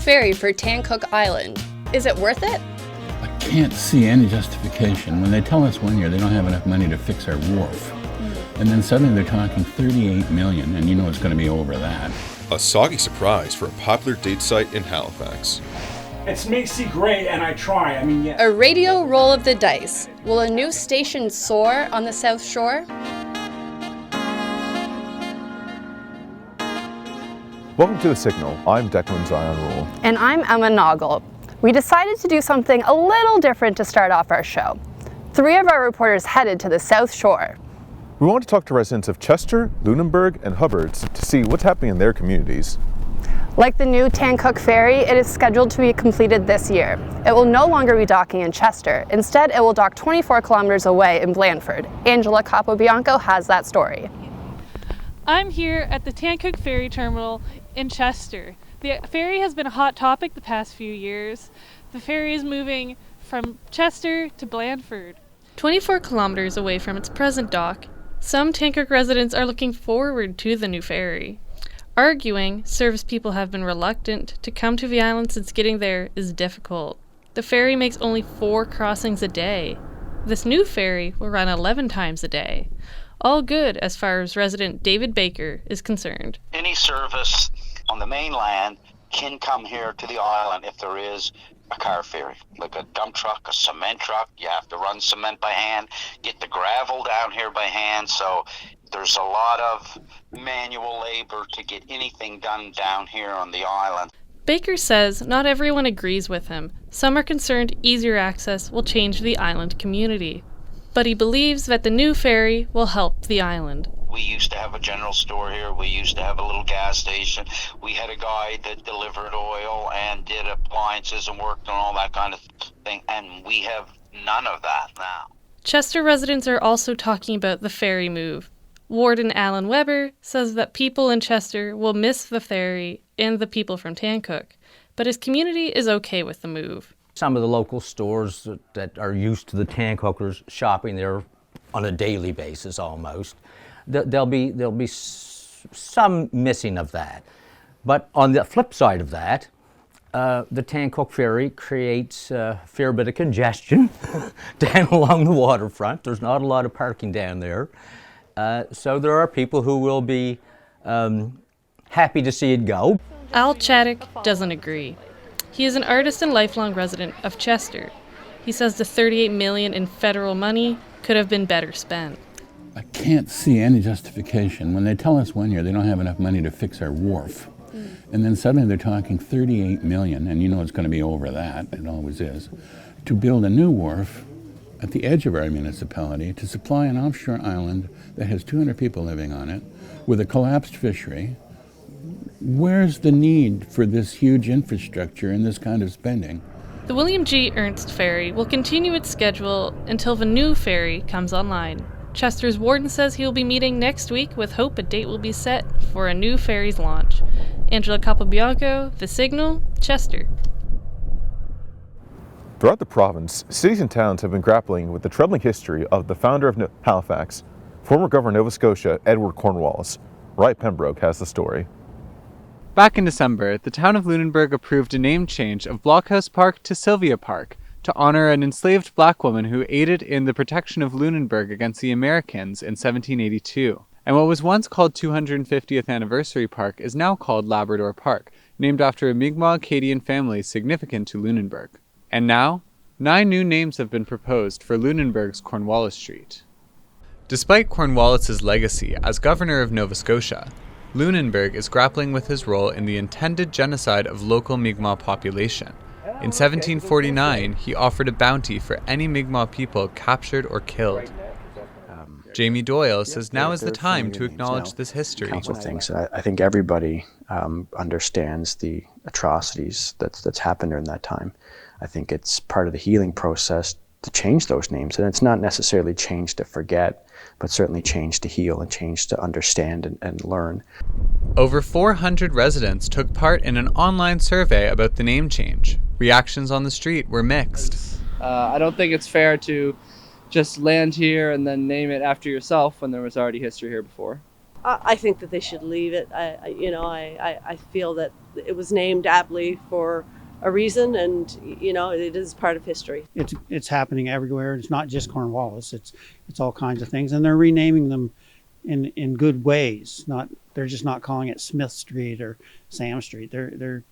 ferry for Tancook Island. Is it worth it? I can't see any justification when they tell us 1 year they don't have enough money to fix our wharf. And then suddenly they're talking $38 million, and you know it's going to be over that. A soggy surprise for a popular date site in Halifax. It's Macy Gray, and I try. Yeah. A radio roll of the dice. Will a new station soar on the South Shore? Welcome to The Signal. I'm Declan Zion Rule. And I'm Emma Noggle. We decided to do something a little different to start off our show. 3 of our reporters headed to the South Shore. We want to talk to residents of Chester, Lunenburg, and Hubbards to see what's happening in their communities. Like the new Tancook Ferry, it is scheduled to be completed this year. It will no longer be docking in Chester. Instead, it will dock 24 kilometers away in Blandford. Angela Capobianco has that story. I'm here at the Tancook Ferry Terminal in Chester. The ferry has been a hot topic the past few years. The ferry is moving from Chester to Blandford. 24 kilometers away from its present dock, some Tancook residents are looking forward to the new ferry, arguing service people have been reluctant to come to the island since getting there is difficult. The ferry makes only 4 crossings a day. This new ferry will run 11 times a day. All good as far as resident David Baker is concerned. Any service on the mainland can come here to the island if there is a car ferry, like a dump truck, a cement truck. You have to run cement by hand, get the gravel down here by hand, so there's a lot of manual labor to get anything done down here on the island. Baker says not everyone agrees with him. Some are concerned easier access will change the island community. But he believes that the new ferry will help the island. We used to have a general store here. We used to have a little gas station. We had a guy that delivered oil and did appliances and worked on all that kind of thing. And we have none of that now. Chester residents are also talking about the ferry move. Warden Alan Weber says that people in Chester will miss the ferry and the people from Tancook, but his community is okay with the move. Some of the local stores that are used to the Tancookers shopping there on a daily basis almost, there'll be some missing of that. But on the flip side of that, the Tancook Ferry creates a fair bit of congestion down along the waterfront. There's not a lot of parking down there. So there are people who will be happy to see it go. Al Chaddock doesn't agree. He is an artist and lifelong resident of Chester. He says the $38 million in federal money could have been better spent. I can't see any justification when they tell us 1 year they don't have enough money to fix our wharf. And then suddenly they're talking $38 million, and you know it's going to be over that, it always is, to build a new wharf at the edge of our municipality to supply an offshore island that has 200 people living on it with a collapsed fishery. Where's the need for this huge infrastructure and this kind of spending? The William G. Ernst Ferry will continue its schedule until the new ferry comes online. Chester's warden says he will be meeting next week with hope a date will be set for a new ferry's launch. Angela Capobianco, The Signal, Chester. Throughout the province, cities and towns have been grappling with the troubling history of the founder of Halifax, former Governor of Nova Scotia, Edward Cornwallis. Wright Pembroke has the story. Back in December, the town of Lunenburg approved a name change of Blockhouse Park to Sylvia Park to honor an enslaved black woman who aided in the protection of Lunenburg against the Americans in 1782. And what was once called 250th Anniversary Park is now called Labrador Park, named after a Mi'kmaq Acadian family significant to Lunenburg. And now, 9 new names have been proposed for Lunenburg's Cornwallis Street. Despite Cornwallis's legacy as governor of Nova Scotia, Lunenburg is grappling with his role in the intended genocide of local Mi'kmaq population. In 1749, he offered a bounty for any Mi'kmaq people captured or killed. Jamie Doyle says now is the time to acknowledge this history. Council thinks, I think everybody understands the atrocities that's happened during that time. I think it's part of the healing process to change those names, and it's not necessarily change to forget, but certainly change to heal and change to understand and learn. Over 400 residents took part in an online survey about the name change. Reactions on the street were mixed. I don't think it's fair to just land here and then name it after yourself when there was already history here before. I think that they should leave it. I feel that it was named aptly for a reason, and it is part of history. It's happening everywhere. It's not just Cornwallis. It's all kinds of things, and they're renaming them in good ways. They're just not calling it Smith Street or Sam Street. They're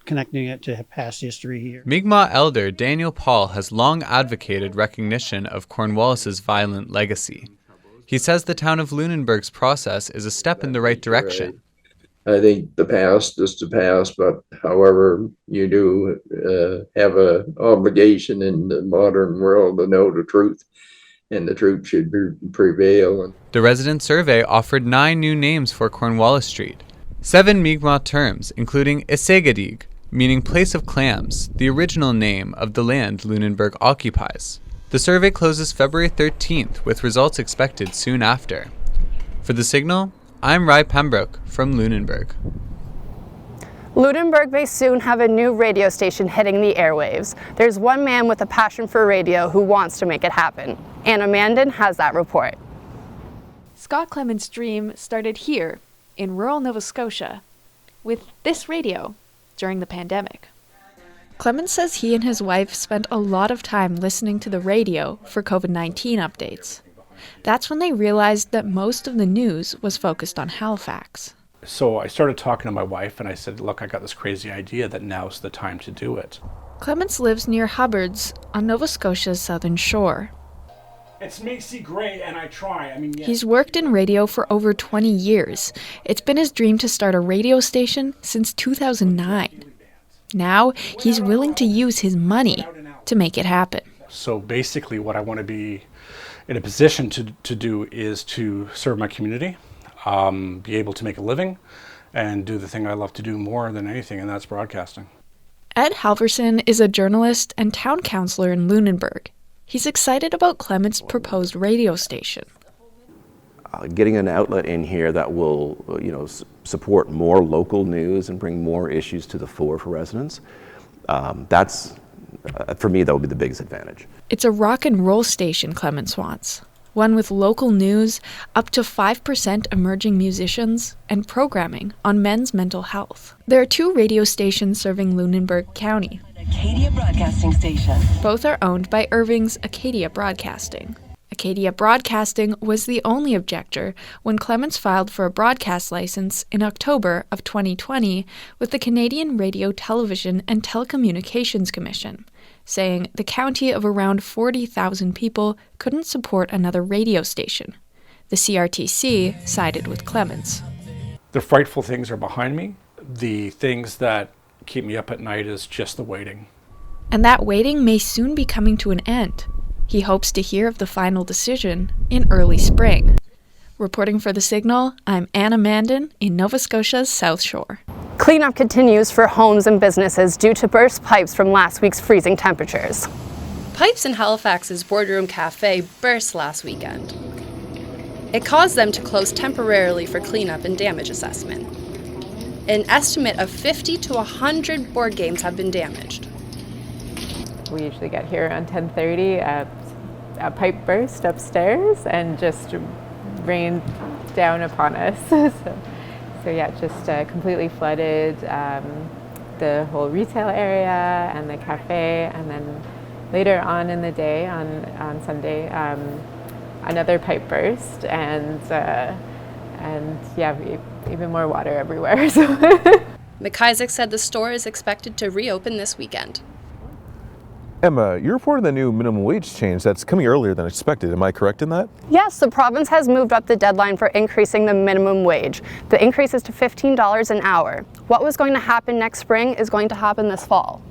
connecting it to past history here. Mi'kmaq elder Daniel Paul has long advocated recognition of Cornwallis's violent legacy. He says the town of Lunenburg's process is a step in the right direction. I think the past is the past, but however, you do have an obligation in the modern world to know the truth, and the truth should prevail. The resident survey offered 9 new names for Cornwallis Street. 7 Mi'kmaq terms, including Isegadig, meaning place of clams, the original name of the land Lunenburg occupies. The survey closes February 13th, with results expected soon after. For The Signal, I'm Ry Pembroke from Lunenburg. Lunenburg may soon have a new radio station hitting the airwaves. There's one man with a passion for radio who wants to make it happen. Anna Mandan has that report. Scott Clements' dream started here, in rural Nova Scotia, with this radio during the pandemic. Clements says he and his wife spent a lot of time listening to the radio for COVID-19 updates. That's when they realized that most of the news was focused on Halifax. So I started talking to my wife and I said, look, I got this crazy idea that now's the time to do it. Clements lives near Hubbard's on Nova Scotia's southern shore. It's Macy Gray and I try. He's worked in radio for over 20 years. It's been his dream to start a radio station since 2009. Now, he's willing to use his money to make it happen. So basically what I want to be in a position to do is to serve my community, be able to make a living, and do the thing I love to do more than anything, and that's broadcasting. Ed Halverson is a journalist and town councillor in Lunenburg. He's excited about Clements' proposed radio station. Getting an outlet in here that will, support more local news and bring more issues to the fore for residents, that's, for me, that would be the biggest advantage. It's a rock and roll station Clements wants, one with local news, up to 5% emerging musicians, and programming on men's mental health. There are 2 radio stations serving Lunenburg County. Acadia Broadcasting Station. Both are owned by Irving's Acadia Broadcasting. Acadia Broadcasting was the only objector when Clements filed for a broadcast license in October of 2020 with the Canadian Radio, Television and Telecommunications Commission, saying the county of around 40,000 people couldn't support another radio station. The CRTC sided with Clements. The frightful things are behind me. The things that keep me up at night is just the waiting. And that waiting may soon be coming to an end. He hopes to hear of the final decision in early spring. Reporting for The Signal, I'm Anna Mandan in Nova Scotia's South Shore. Cleanup continues for homes and businesses due to burst pipes from last week's freezing temperatures. Pipes in Halifax's Boardroom Cafe burst last weekend. It caused them to close temporarily for cleanup and damage assessment. An estimate of 50 to 100 board games have been damaged. We usually get here around 10:30. A pipe burst upstairs and just rained down upon us. So yeah, just completely flooded the whole retail area and the cafe. And then later on in the day, on Sunday, another pipe burst, and yeah, even more water everywhere. So. McIsaac said the store is expected to reopen this weekend. Emma, you reported the new minimum wage change that's coming earlier than expected. Am I correct in that? Yes, the province has moved up the deadline for increasing the minimum wage. The increase is to $15 an hour. What was going to happen next spring is going to happen this fall.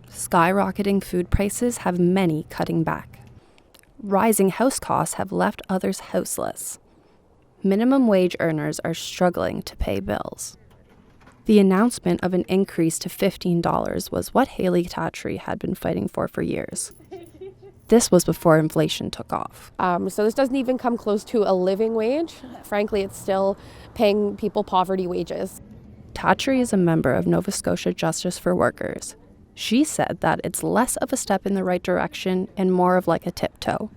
Skyrocketing food prices have many cutting back. Rising house costs have left others houseless. Minimum wage earners are struggling to pay bills. The announcement of an increase to $15 was what Haley Tatry had been fighting for years. This was before inflation took off. So this doesn't even come close to a living wage. Frankly, it's still paying people poverty wages. Tatry is a member of Nova Scotia Justice for Workers. She said that it's less of a step in the right direction and more of like a tiptoe.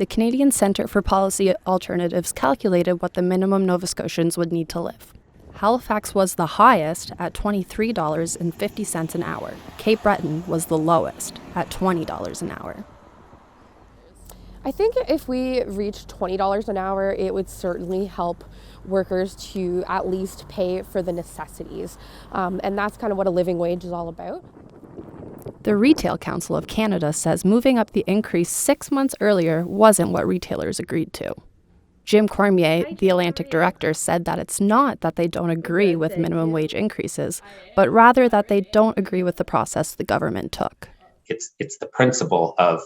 the Canadian Centre for Policy Alternatives calculated what the minimum Nova Scotians would need to live. Halifax was the highest at $23.50 an hour. Cape Breton was the lowest at $20 an hour. I think if we reached $20 an hour, it would certainly help workers to at least pay for the necessities. And that's kind of what a living wage is all about. The Retail Council of Canada says moving up the increase 6 months earlier wasn't what retailers agreed to. Jim Cormier, the Atlantic director, said that it's not that they don't agree with minimum wage increases, but rather that they don't agree with the process the government took. It's the principle of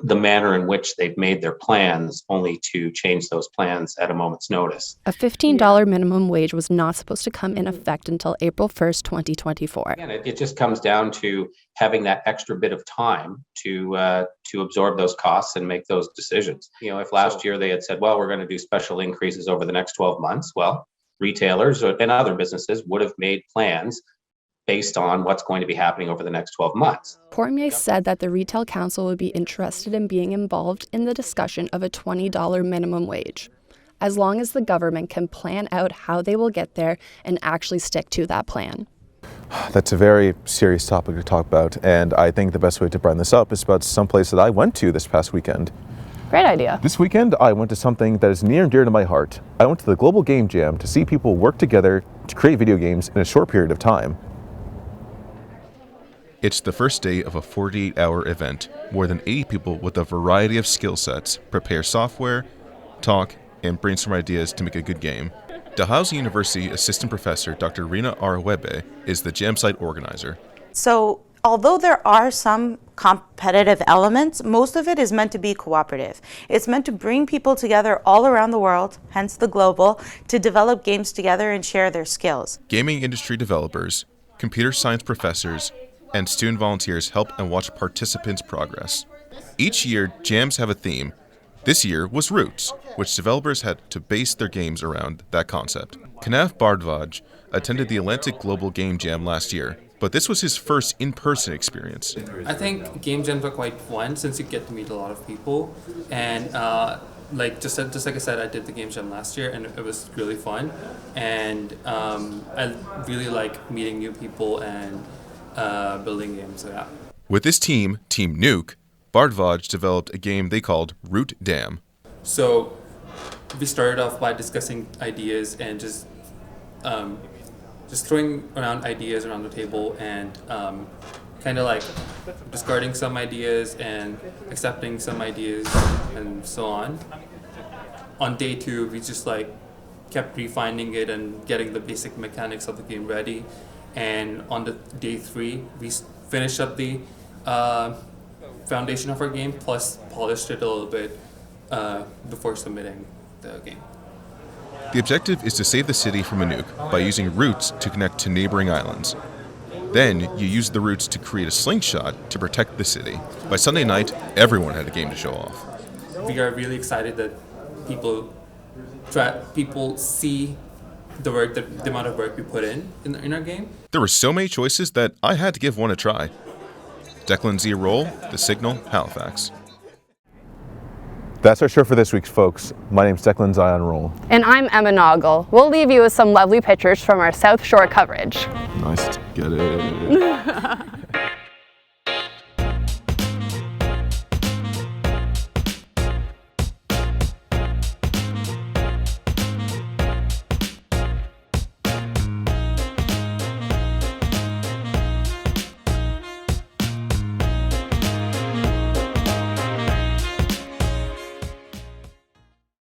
the manner in which they've made their plans, only to change those plans at a moment's notice. A $15 minimum wage was not supposed to come in effect until April 1st, 2024. Again, it just comes down to having that extra bit of time to absorb those costs and make those decisions. You know, if last year they had said, well, we're going to do special increases over the next 12 months, well, retailers and other businesses would have made plans based on what's going to be happening over the next 12 months. Cormier said that the Retail Council would be interested in being involved in the discussion of a $20 minimum wage, as long as the government can plan out how they will get there and actually stick to that plan. That's a very serious topic to talk about, and I think the best way to bring this up is about some place that I went to this past weekend. Great idea. This weekend, I went to something that is near and dear to my heart. I went to the Global Game Jam to see people work together to create video games in a short period of time. It's the first day of a 48-hour event. More than 80 people with a variety of skill sets prepare software, talk, and brainstorm ideas to make a good game. Dalhousie University Assistant Professor Dr. Rina Arwebe is the jam site organizer. So although there are some competitive elements, most of it is meant to be cooperative. It's meant to bring people together all around the world, hence the global, to develop games together and share their skills. Gaming industry developers, computer science professors, and student volunteers help and watch participants' progress. Each year, jams have a theme. This year was Roots, which developers had to base their games around that concept. Kanav Bardvaj attended the Atlantic Global Game Jam last year, but this was his first in-person experience. I think game jams are quite fun since you get to meet a lot of people, and just like I said, I did the game jam last year and it was really fun, and I really like meeting new people and building games. So yeah. With this team, Team Nuke, Bardvaj developed a game they called Root Dam. So we started off by discussing ideas and just throwing around ideas around the table and kind of like discarding some ideas and accepting some ideas and so on. On day 2, we just kept refining it and getting the basic mechanics of the game ready. And on the day 3, we finished up the foundation of our game, plus polished it a little bit before submitting the game. The objective is to save the city from a nuke by using roots to connect to neighboring islands. Then you use the roots to create a slingshot to protect the city. By Sunday night, everyone had a game to show off. We are really excited that people see the amount of work we put in our game. There were so many choices that I had to give one a try. Declan Z. Roll, The Signal, Halifax. That's our show for this week, folks. My name's Declan Zion Roll. And I'm Emma Noggle. We'll leave you with some lovely pictures from our South Shore coverage. Nice to get it.